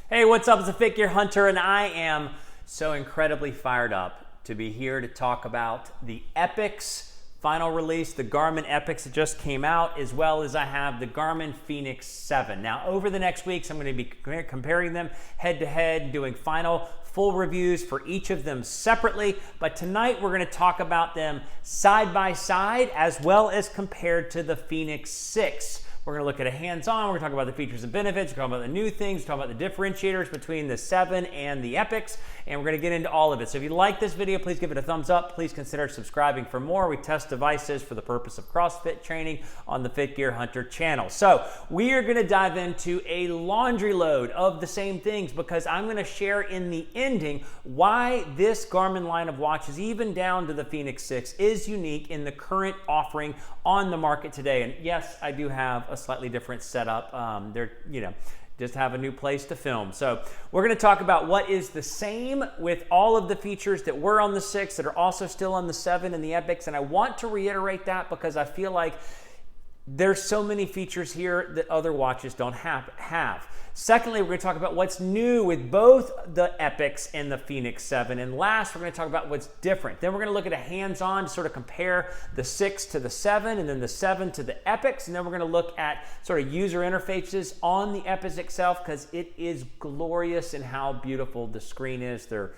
Hey, what's up? It's a Fit Gear Hunter, and I am so incredibly fired up to be here to talk about the Epix final release, the Garmin Epix that just came out, as well as I have the Garmin Fenix 7. Now, over the next weeks, I'm going to be comparing them head to head, doing final full reviews for each of them separately, but tonight we're going to talk about them side by side as well as compared to the Fenix 6. We're going to look at a hands-on, we're going to talk about the features and benefits, we're going to talk about the new things, talk about the differentiators between the 7 and the Epix, and we're going to get into all of it. So if you like this video, please give it a thumbs up. Please consider subscribing for more. We test devices for the purpose of CrossFit training on the Fit Gear Hunter channel. So we are going to dive into a laundry load of the same things because I'm going to share in the ending why this Garmin line of watches, even down to the Fenix 6, is unique in the current offering on the market today. And yes, I do have a slightly different setup. Just have a new place to film. So we're going to talk about what is the same with all of the features that were on the 6 that are also still on the 7 and the Epix. And I want to reiterate that because I feel like there's so many features here that other watches don't have. Secondly, we're going to talk about what's new with both the Epix and the Fenix 7. And last, we're going to talk about what's different. Then we're going to look at a hands-on to sort of compare the 6 to the 7 and then the 7 to the Epix. And then we're going to look at sort of user interfaces on the Epix itself because it is glorious in how beautiful the screen is. There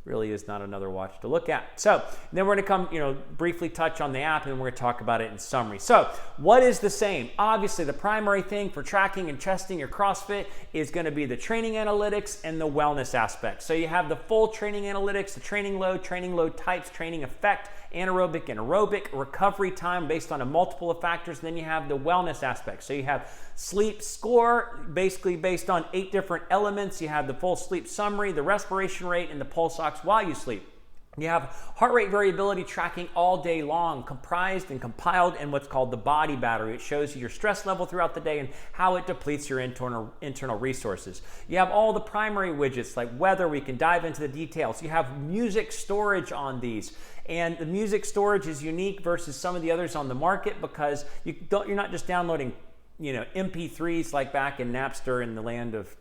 really is not another watch to look at. So then we're going to come, briefly touch on the app, and then we're going to talk about it in summary. So what is the same? Obviously, the primary thing for tracking and testing your CrossFit is going to be the training analytics and the wellness aspect. So you have the full training analytics, the training load types, training effect, anaerobic and aerobic, recovery time based on a multiple of factors. Then you have the wellness aspect. So you have sleep score, basically based on 8 different elements. You have the full sleep summary, the respiration rate, and the pulse ox while you sleep. You have heart rate variability tracking all day long, comprised and compiled in what's called the body battery. It shows you your stress level throughout the day and how it depletes your internal resources. You have all the primary widgets like weather. We can dive into the details. You have music storage on these. And the music storage is unique versus some of the others on the market because you're not just downloading, MP3s like back in Napster in the land of,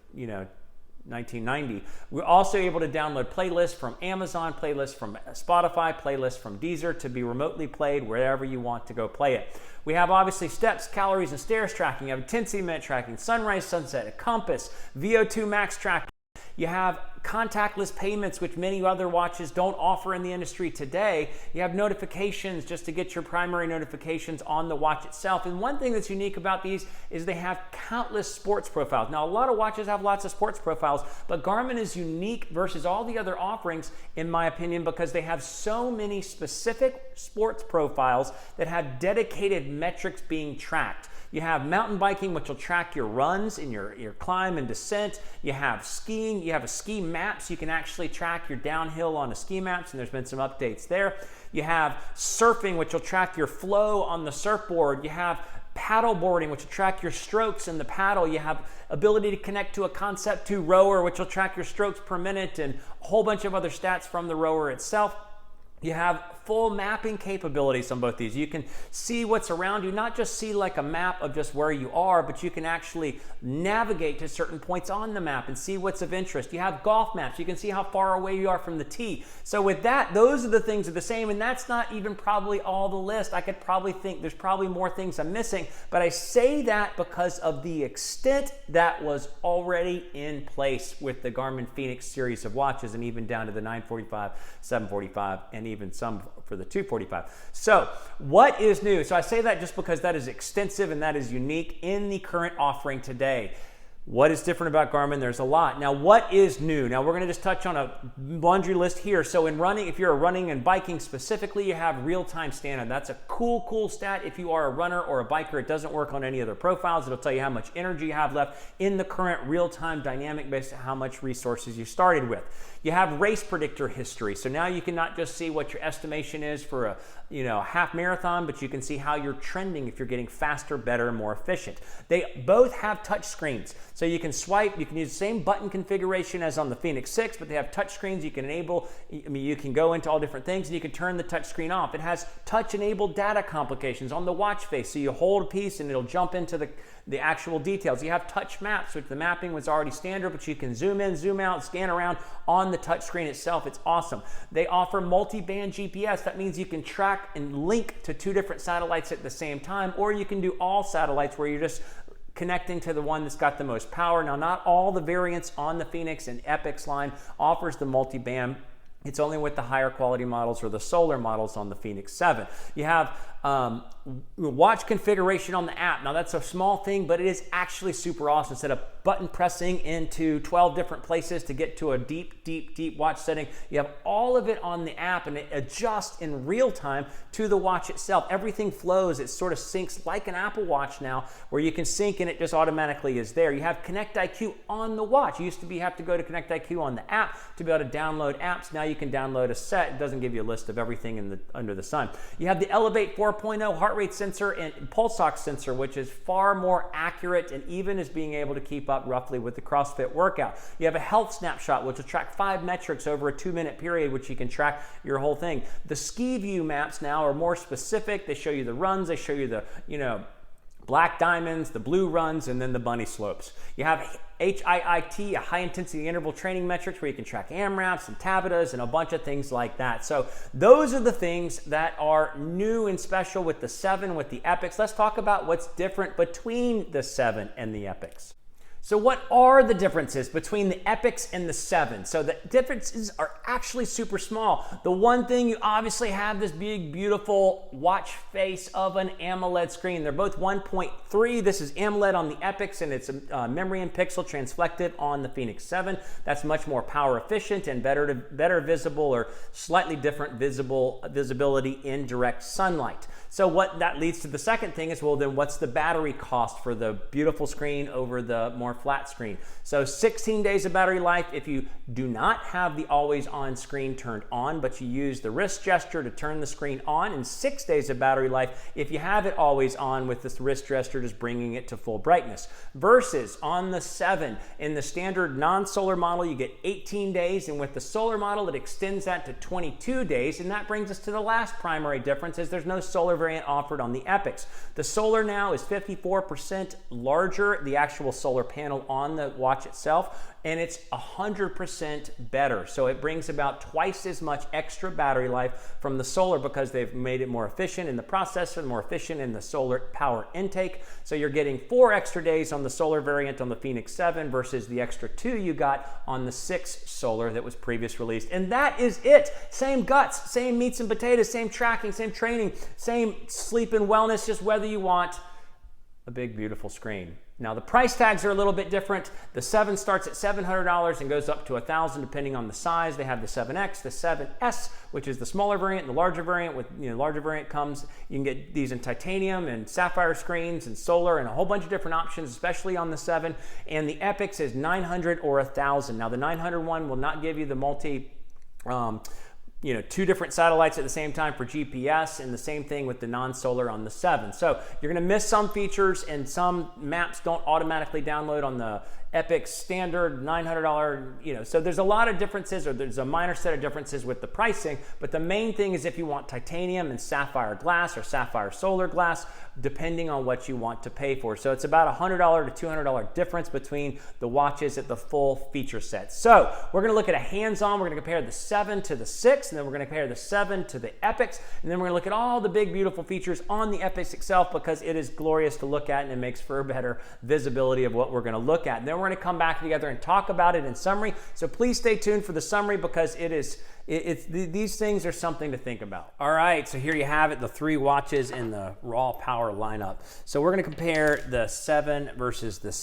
1990. We're also able to download playlists from Amazon, playlists from Spotify, playlists from Deezer to be remotely played wherever you want to go play it. We have obviously steps, calories, and stairs tracking. You have intensity minute tracking, sunrise, sunset, a compass, VO2 max tracking. You have contactless payments, which many other watches don't offer in the industry today. You have notifications just to get your primary notifications on the watch itself. And one thing that's unique about these is they have countless sports profiles. Now, a lot of watches have lots of sports profiles, but Garmin is unique versus all the other offerings, in my opinion, because they have so many specific sports profiles that have dedicated metrics being tracked. You have mountain biking, which will track your runs and your climb and descent. You have skiing. You have a ski map, so you can actually track your downhill on a ski maps, and there's been some updates there. You have surfing, which will track your flow on the surfboard. You have paddle boarding, which will track your strokes in the paddle. You have ability to connect to a Concept 2 rower, which will track your strokes per minute and a whole bunch of other stats from the rower itself. You have full mapping capabilities on both these. You can see what's around you, not just see like a map of just where you are, but you can actually navigate to certain points on the map and see what's of interest. You have golf maps. You can see how far away you are from the tee. So with that, those are the things that are the same, and that's not even probably all the list. I could probably think there's probably more things I'm missing, but I say that because of the extent that was already in place with the Garmin Fenix series of watches, and even down to the 945, 745, and even some for the 245. So what is new? So I say that just because that is extensive and that is unique in the current offering today. What is different about Garmin? There's a lot. Now, what is new? Now, we're going to just touch on a laundry list here. So in running, if you're running and biking specifically, you have real-time stand-on. That's a cool stat. If you are a runner or a biker, it doesn't work on any other profiles. It'll tell you how much energy you have left in the current real-time dynamic based on how much resources you started with. You have race predictor history. So now you can not just see what your estimation is for a half marathon, but you can see how you're trending if you're getting faster, better, and more efficient. They both have touch screens. So you can swipe, you can use the same button configuration as on the Fenix 6, but they have touch screens you can enable. I mean, you can go into all different things and you can turn the touch screen off. It has touch-enabled data complications on the watch face, so you hold a piece and it'll jump into the actual details. You have touch maps, which the mapping was already standard, but you can zoom in, zoom out, scan around on the touch screen itself. It's awesome. They offer multi-band GPS. That means you can track and link to 2 different satellites at the same time, or you can do all satellites where you're just connecting to the one that's got the most power. Now, not all the variants on the Fenix and Epix line offers the multi-band. It's only with the higher quality models or the solar models on the Fenix 7. You have watch configuration on the app. Now, that's a small thing, but it is actually super awesome. Instead of button pressing into 12 different places to get to a deep, deep, deep watch setting, you have all of it on the app, and it adjusts in real time to the watch itself. Everything flows. It sort of syncs like an Apple Watch now, where you can sync and it just automatically is there. You have Connect IQ on the watch. You used to have to go to Connect IQ on the app to be able to download apps. Now you can download a set. It doesn't give you a list of everything under the sun. You have the Elevate 4.0 heart rate sensor and pulse ox sensor, which is far more accurate and even is being able to keep up roughly with the CrossFit workout. You have a health snapshot, which will track 5 metrics over a 2-minute period, which you can track your whole thing. The ski view maps now are more specific. They show you the runs, they show you the, black diamonds, the blue runs, and then the bunny slopes. You have HIIT, a high intensity interval training metrics, where you can track AMRAPs and Tabatas and a bunch of things like that. So those are the things that are new and special with the 7, with the Epix. Let's talk about what's different between the 7 and the Epix. So what are the differences between the Epix and the 7? So the differences are actually super small. The one thing, you obviously have this big, beautiful watch face of an AMOLED screen. They're both 1.3. This is AMOLED on the Epix, and it's a memory and pixel transflective on the Fenix 7. That's much more power efficient and better visible, or slightly different visibility in direct sunlight. So what that leads to the second thing is, well, then what's the battery cost for the beautiful screen over the more flat screen? So 16 days of battery life if you do not have the always on screen turned on, but you use the wrist gesture to turn the screen on, and 6 days of battery life if you have it always on with this wrist gesture just bringing it to full brightness. Versus on the 7, in the standard non-solar model, you get 18 days, and with the solar model, it extends that to 22 days, and that brings us to the last primary difference, is there's no solar variant offered on the Epix. The solar now is 54% larger, the actual solar panel on the watch itself, and it's 100% better. So it brings about twice as much extra battery life from the solar, because they've made it more efficient in the processor, more efficient in the solar power intake. So you're getting 4 extra days on the solar variant on the Fenix 7 versus the extra 2 you got on the 6 solar that was previous released. And that is it. Same guts, same meats and potatoes, same tracking, same training, same sleep and wellness, just whether you want a big, beautiful screen. Now, the price tags are a little bit different. The 7 starts at $700 and goes up to $1,000 depending on the size. They have the 7X, the 7S, which is the smaller variant, and the larger variant. With larger variant comes, you can get these in titanium and sapphire screens and solar and a whole bunch of different options, especially on the 7. And the Epix is $900 or $1,000. Now, the 900 one will not give you the multi 2 different satellites at the same time for GPS, and the same thing with the non-solar on the 7. So you're going to miss some features, and some maps don't automatically download on the Epix standard $900, so there's a lot of differences, or there's a minor set of differences with the pricing, but the main thing is if you want titanium and sapphire glass or sapphire solar glass, depending on what you want to pay for. So it's about $100 to $200 difference between the watches at the full feature set. So we're going to look at a hands-on. We're going to compare the 7 to the 6, and then we're going to compare the 7 to the Epix, and then we're going to look at all the big, beautiful features on the Epix itself, because it is glorious to look at, and it makes for a better visibility of what we're going to look at. And then we're going to come back together and talk about it in summary. So please stay tuned for the summary, because these things are something to think about. All right, so here you have it, the 3 watches in the raw power lineup. So we're going to compare the 7 versus the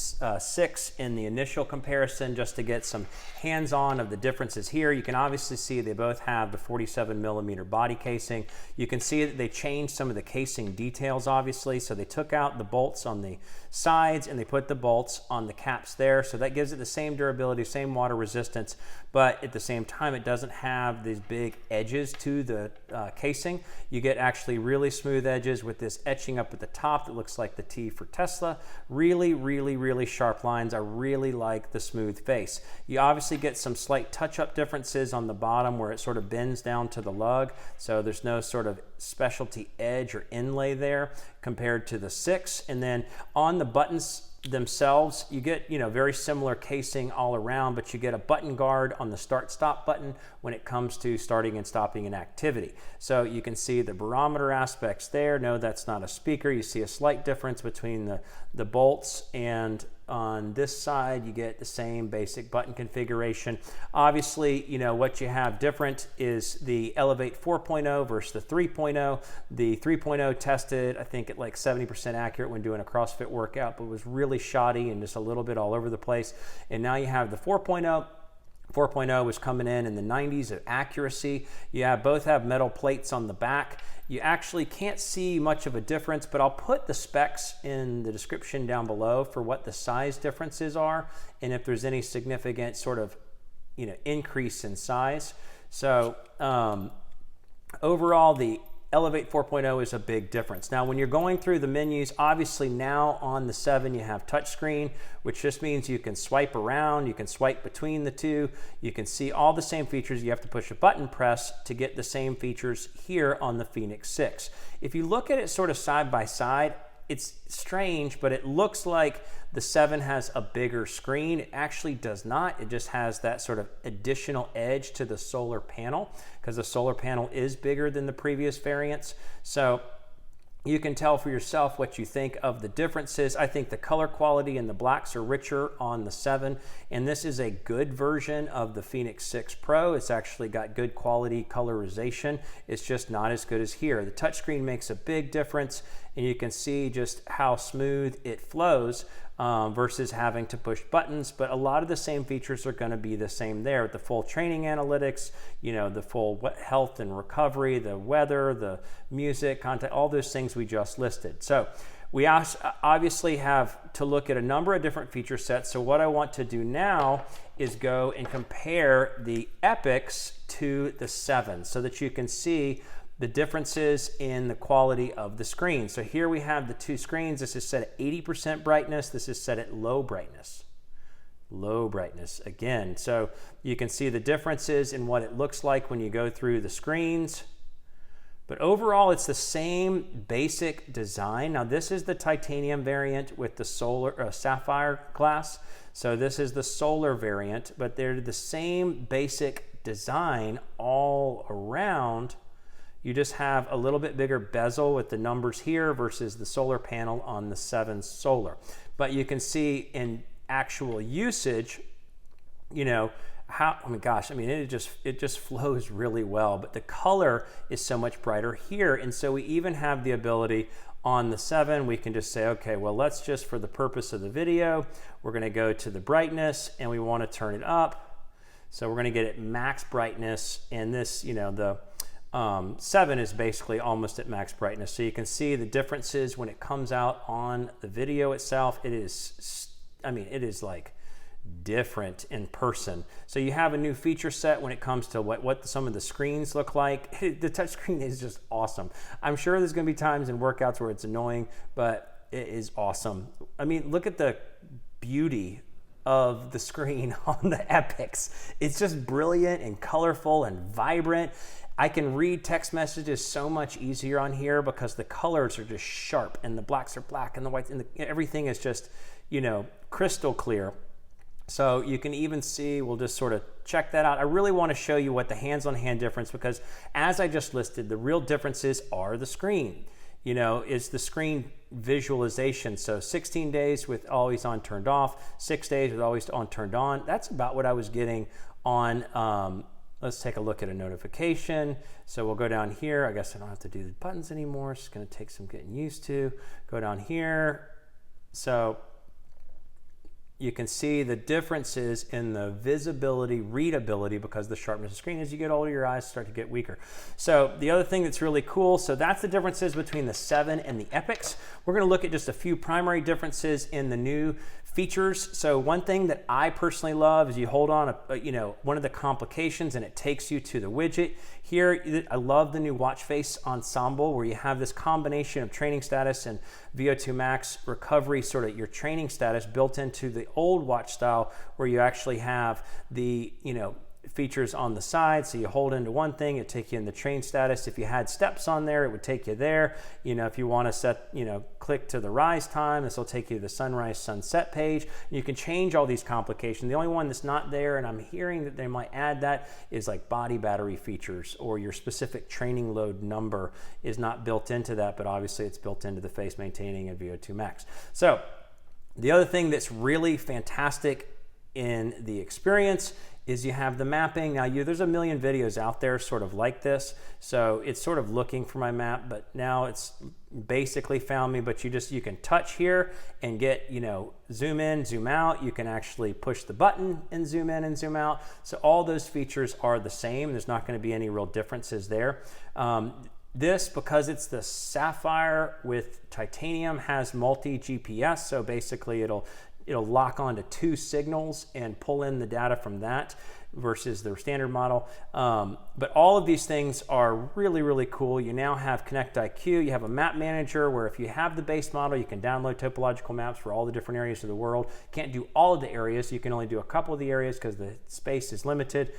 6 in the initial comparison, just to get some hands-on of the differences here. You can obviously see they both have the 47mm body casing. You can see that they changed some of the casing details, obviously. So they took out the bolts on the sides and they put the bolts on the caps there. So that gives it the same durability, same water resistance, but at the same time, it doesn't have have these big edges to the casing. You get actually really smooth edges with this etching up at the top that looks like the T for Tesla. Really, really, really sharp lines. I really like the smooth face. You obviously get some slight touch-up differences on the bottom where it sort of bends down to the lug, so there's no sort of specialty edge or inlay there compared to the 6. And then on the buttons themselves, you get, you know, very similar casing all around, but you get a button guard on the start stop button when it comes to starting and stopping an activity. So you can see the barometer aspects there. No, that's not a speaker. You see a slight difference between the bolts, and on this side you get the same basic button configuration. Obviously, you know, what you have different is the Elevate 4.0 versus the 3.0. The 3.0 tested, I think, at like 70% accurate when doing a CrossFit workout, but was really shoddy and just a little bit all over the place. And now you have the 4.0. 4.0 was coming in the 90s of accuracy. You both have metal plates on the back. You actually can't see much of a difference, but I'll put the specs in the description down below for what the size differences are and if there's any significant sort of, you know, increase in size. So overall, the Elevate 4.0 is a big difference. Now, when you're going through the menus, obviously now on the 7 you have touchscreen, which just means you can swipe around, you can swipe between the two, you can see all the same features. You have to push a button press to get the same features here on the Fenix 6. If you look at it sort of side by side, it's strange, but it looks like the 7 has a bigger screen. It actually does not. It just has that sort of additional edge to the solar panel because the solar panel is bigger than the previous variants. So you can tell for yourself what you think of the differences. I think the color quality and the blacks are richer on the 7, and this is a good version of the Fenix 6 Pro. It's actually got good quality colorization. It's just not as good as here. The touchscreen makes a big difference, and you can see just how smooth it flows versus having to push buttons, but a lot of the same features are going to be the same there. The full training analytics, you know, the full health and recovery, the weather, the music, content, all those things we just listed. So we obviously have to look at a number of different feature sets. So what I want to do now is go and compare the Epix to the 7 so that you can see the differences in the quality of the screen. So here we have the two screens. This is set at 80% brightness. This is set at low brightness. Low brightness again. So you can see the differences in what it looks like when you go through the screens. But overall, it's the same basic design. Now, this is the titanium variant with the solar sapphire glass. So this is the solar variant, but they're the same basic design all around. You just have a little bit bigger bezel with the numbers here versus the solar panel on the 7 Solar. But you can see in actual usage, you know, how, oh my gosh, I mean, it just flows really well, but the color is so much brighter here. And so we even have the ability on the 7, we can just say, okay, well, let's just, for the purpose of the video, we're gonna go to the brightness and we wanna turn it up. So we're gonna get it max brightness, and this, you know, the 7 is basically almost at max brightness. So you can see the differences when it comes out on the video itself. It is, I mean, it is like different in person. So you have a new feature set when it comes to what some of the screens look like. The touch screen is just awesome. I'm sure there's gonna be times in workouts where it's annoying, but it is awesome. I mean, look at the beauty of the screen on the Epix. It's just brilliant and colorful and vibrant. I can read text messages so much easier on here because the colors are just sharp and the blacks are black and the whites and everything is just, you know, crystal clear. So you can even see, we'll just sort of check that out. I really want to show you what the hands-on-hand difference, because as I just listed, the real differences are the screen. You know, it's the screen visualization. So 16 days with always on turned off, 6 days with always on turned on. That's about what I was getting on, let's take a look at a notification. So we'll go down here. I guess I don't have to do the buttons anymore. It's going to take some getting used to. Go down here. So you can see the differences in the visibility, readability, because the sharpness of the screen. As you get older, your eyes start to get weaker. So the other thing that's really cool, so that's the differences between the 7 and the Epix. We're going to look at just a few primary differences in the new features. So one thing that I personally love is you hold on one of the complications and it takes you to the widget. Here, I love the new watch face ensemble where you have this combination of training status and VO2 max recovery, sort of your training status built into the old watch style where you actually have the, features on the side. So you hold into one thing, it take you in the train status. If you had steps on there, it would take you there. If you want to set, click to the rise time, this will take you to the sunrise sunset page. You can change all these complications. The only one that's not there, and I'm hearing that they might add that, is like body battery features, or your specific training load number is not built into that, but obviously it's built into the face maintaining and VO2 max. So the other thing that's really fantastic in the experience is you have the mapping. Now there's a million videos out there sort of like this, so it's sort of looking for my map, but now it's basically found me. But you can touch here and get, zoom in, zoom out. You can actually push the button and zoom in and zoom out. So all those features are the same. There's not going to be any real differences there. This, because it's the Sapphire with titanium, has multi GPS, so basically it'll lock onto 2 signals and pull in the data from that versus the standard model. But all of these things are really, really cool. You now have Connect IQ. You have a map manager where if you have the base model, you can download topological maps for all the different areas of the world. Can't do all of the areas. You can only do a couple of the areas because the space is limited.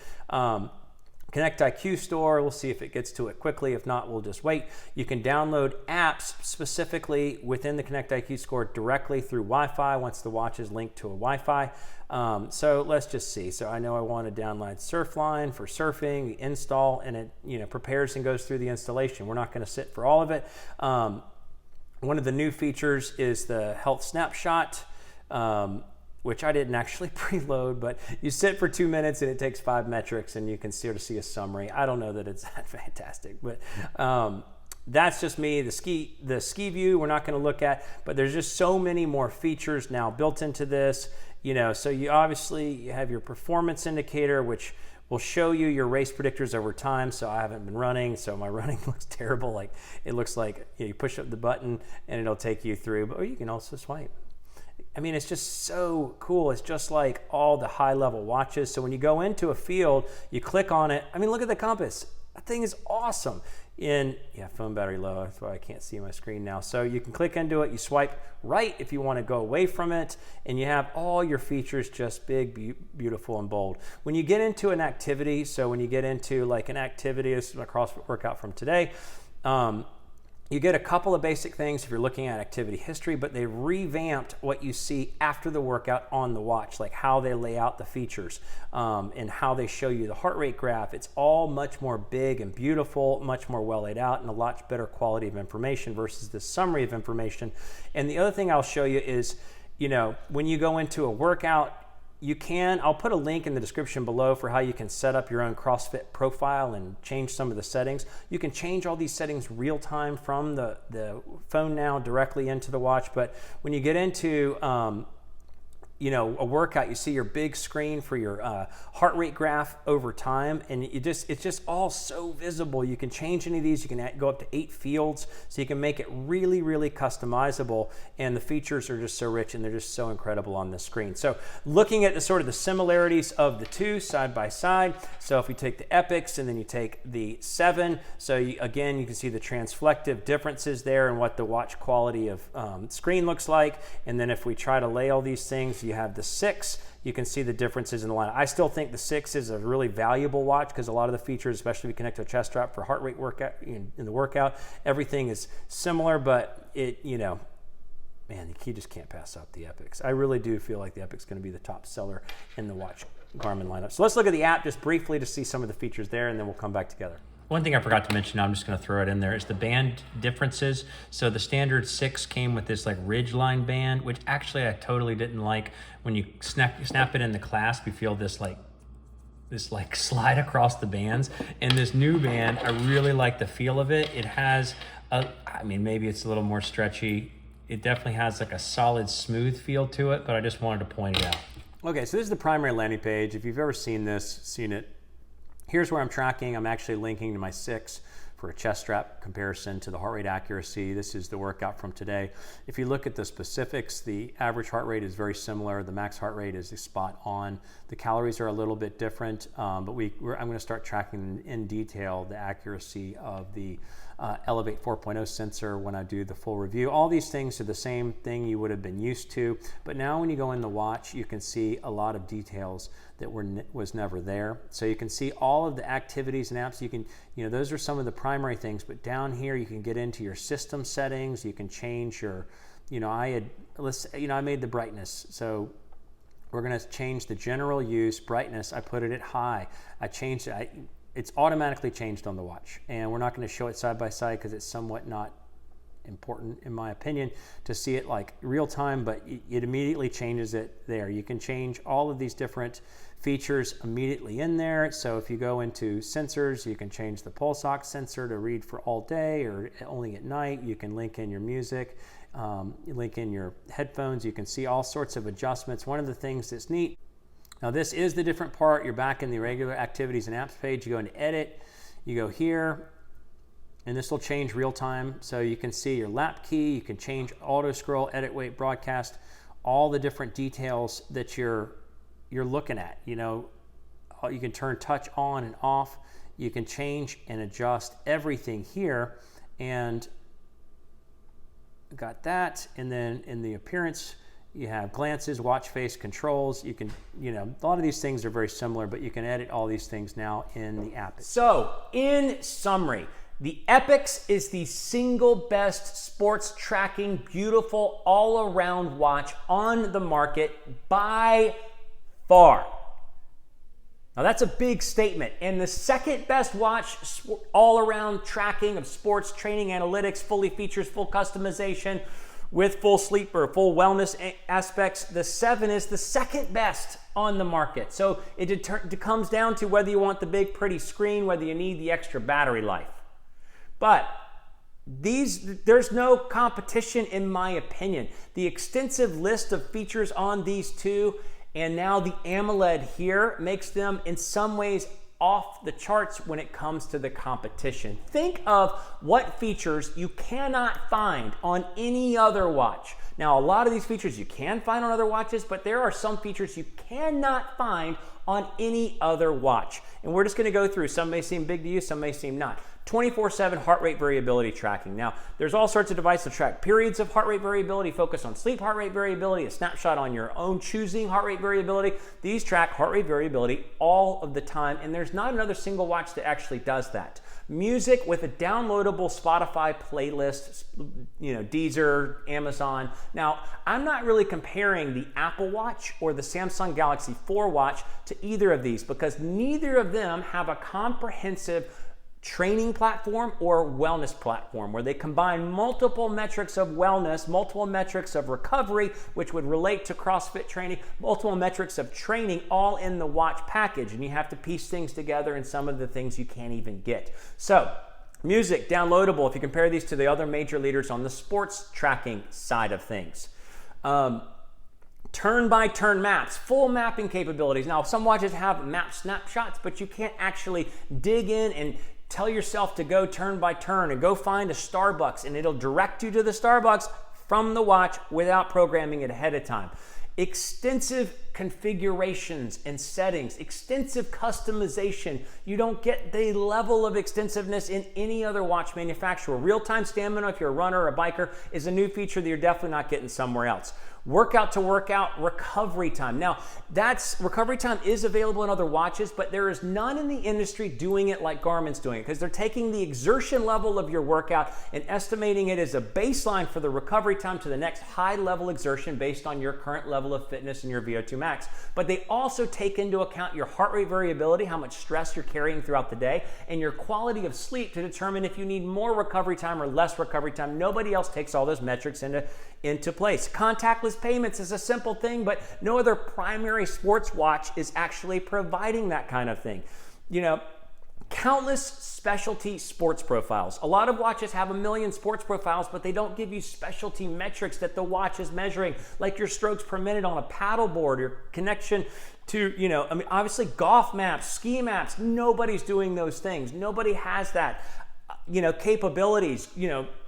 Connect IQ store, we'll see if it gets to it quickly. If not, we'll just wait. You can download apps specifically within the Connect IQ store directly through Wi-Fi once the watch is linked to a Wi-Fi. So let's just see. So I know I want to download Surfline for surfing, the install, and it prepares and goes through the installation. We're not going to sit for all of it. One of the new features is the health snapshot, which I didn't actually preload, but you sit for 2 minutes and it takes 5 metrics and you can sort of see a summary. I don't know that it's that fantastic, but that's just me. The ski view we're not going to look at, but there's just so many more features now built into this. So you have your performance indicator, which will show you your race predictors over time. So I haven't been running, so my running looks terrible. Like it looks like you push up the button and it'll take you through, or you can also swipe. It's just so cool. It's just like all the high-level watches. So when you go into a field, you click on it. Look at the compass. That thing is awesome. Phone battery low. That's why I can't see my screen now. So you can click into it. You swipe right if you want to go away from it, and you have all your features just big, beautiful, and bold. When you get into an activity, so when you get into like an activity, this is my CrossFit workout from today, you get a couple of basic things if you're looking at activity history, but they revamped what you see after the workout on the watch, like how they lay out the features and how they show you the heart rate graph. It's all much more big and beautiful, much more well laid out, and a lot better quality of information versus the summary of information. And the other thing I'll show you is, when you go into a workout, I'll put a link in the description below for how you can set up your own CrossFit profile and change some of the settings. You can change all these settings real time from the phone now directly into the watch. But when you get into a workout, you see your big screen for your heart rate graph over time, and it's just all so visible. You can change any of these. You can go up to 8 fields, so you can make it really, really customizable, and the features are just so rich and they're just so incredible on the screen. So looking at the similarities of the two side by side, so if we take the Epix and then you take the 7, so again you can see the transflective differences there and what the watch quality of screen looks like. And then if we try to lay all these things, you have the 6, you can see the differences in the line. I still think the 6 is a really valuable watch because a lot of the features, especially if you connect to a chest strap for heart rate workout in the workout, everything is similar, but man, you just can't pass up the Epix. I really do feel like the Epix is going to be the top seller in the watch Garmin lineup. So let's look at the app just briefly to see some of the features there, and then we'll come back together. One thing I forgot to mention, I'm just going to throw it in there, is the band differences. So the standard 6 came with this like ridgeline band, which actually I totally didn't like. When you snap it in the clasp, you feel this slide across the bands. And this new band, I really like the feel of it. It has maybe it's a little more stretchy. It definitely has like a solid smooth feel to it, but I just wanted to point it out. Okay, so this is the primary landing page. If you've ever seen it, here's where I'm tracking. I'm actually linking to my 6 for a chest strap comparison to the heart rate accuracy. This is the workout from today. If you look at the specifics, the average heart rate is very similar. The max heart rate is spot on. The calories are a little bit different, but I'm going to start tracking in detail the accuracy of the Elevate 4.0 sensor when I do the full review. All these things are the same thing you would have been used to, but now when you go in the watch, you can see a lot of details that was never there. So you can see all of the activities and apps. You can, those are some of the primary things, but down here you can get into your system settings. You can change your, I made the brightness. So we're going to change the general use brightness. I put it at high. I changed it. It's automatically changed on the watch, and we're not going to show it side by side because it's somewhat not important, in my opinion, to see it like real time, but it immediately changes it there. You can change all of these different features immediately in there. So if you go into sensors, you can change the pulse ox sensor to read for all day or only at night. You can link in your music, link in your headphones. You can see all sorts of adjustments. One of the things that's neat, now this is the different part. You're back in the regular activities and apps page. You go into edit, you go here, and this will change real time. So you can see your lap key, you can change auto scroll, edit weight, broadcast, all the different details that you're looking at. You can turn touch on and off. You can change and adjust everything here. And got that. And then in the appearance, you have glances, watch face, controls. You can, a lot of these things are very similar, but you can edit all these things now in the app. So, in summary, the Epix is the single best sports tracking, beautiful, all-around watch on the market by far. Now that's a big statement. And the second best watch, all-around tracking of sports training analytics, fully features full customization, with full sleep or full wellness aspects. The 7 is the second best on the market. So it comes down to whether you want the big pretty screen, whether you need the extra battery life. But there's no competition in my opinion. The extensive list of features on these two, and now the AMOLED here, makes them in some ways off the charts when it comes to the competition. Think of what features you cannot find on any other watch. Now, a lot of these features you can find on other watches, but there are some features you cannot find on any other watch. And we're just going to go through. Some may seem big to you, some may seem not. 24/7 heart rate variability tracking. Now, there's all sorts of devices to track periods of heart rate variability, focus on sleep heart rate variability, a snapshot on your own choosing heart rate variability. These track heart rate variability all of the time, and there's not another single watch that actually does that. Music with a downloadable Spotify playlist, Deezer, Amazon. Now, I'm not really comparing the Apple Watch or the Samsung Galaxy 4 watch to either of these because neither of them have a comprehensive training platform or wellness platform where they combine multiple metrics of wellness, multiple metrics of recovery, which would relate to CrossFit training, multiple metrics of training, all in the watch package. And you have to piece things together, and some of the things you can't even get. So, music, downloadable, if you compare these to the other major leaders on the sports tracking side of things. Turn-by-turn maps, full mapping capabilities. Now, some watches have map snapshots, but you can't actually dig in and tell yourself to go turn by turn and go find a Starbucks, and it'll direct you to the Starbucks from the watch without programming it ahead of time. Extensive configurations and settings, extensive customization. You don't get the level of extensiveness in any other watch manufacturer. Real-time stamina, if you're a runner or a biker, is a new feature that you're definitely not getting somewhere else. Workout to workout recovery time. Now, recovery time is available in other watches, but there is none in the industry doing it like Garmin's doing it, because they're taking the exertion level of your workout and estimating it as a baseline for the recovery time to the next high level exertion based on your current level of fitness and your VO2 max. But they also take into account your heart rate variability, how much stress you're carrying throughout the day, and your quality of sleep to determine if you need more recovery time or less recovery time. Nobody else takes all those metrics into place. Contactless payments is a simple thing, but no other primary sports watch is actually providing that kind of thing. Countless specialty sports profiles. A lot of watches have 1 million sports profiles, but they don't give you specialty metrics that the watch is measuring, like your strokes per minute on a paddleboard, your connection to, obviously golf maps, ski maps. Nobody's doing those things. Nobody has that. capabilities,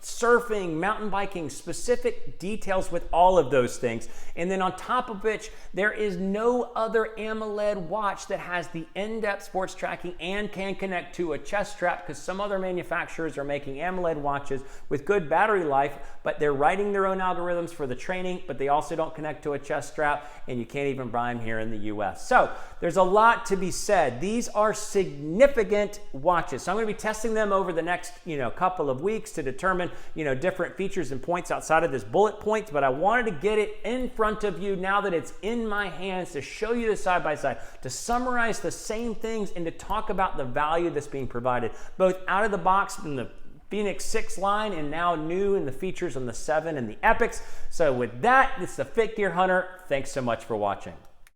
surfing, mountain biking, specific details with all of those things. And then on top of which, there is no other AMOLED watch that has the in-depth sports tracking and can connect to a chest strap, because some other manufacturers are making AMOLED watches with good battery life, but they're writing their own algorithms for the training, but they also don't connect to a chest strap, and you can't even buy them here in the US. So there's a lot to be said. These are significant watches. So I'm going to be testing them over the next couple of weeks to determine different features and points outside of this bullet points, but I wanted to get it in front of you now that it's in my hands to show you the side by side, to summarize the same things and to talk about the value that's being provided both out of the box from the Fenix 6 line and now new in the features on the 7 and the Epix. So with that, it's the Fit Gear Hunter. Thanks so much for watching.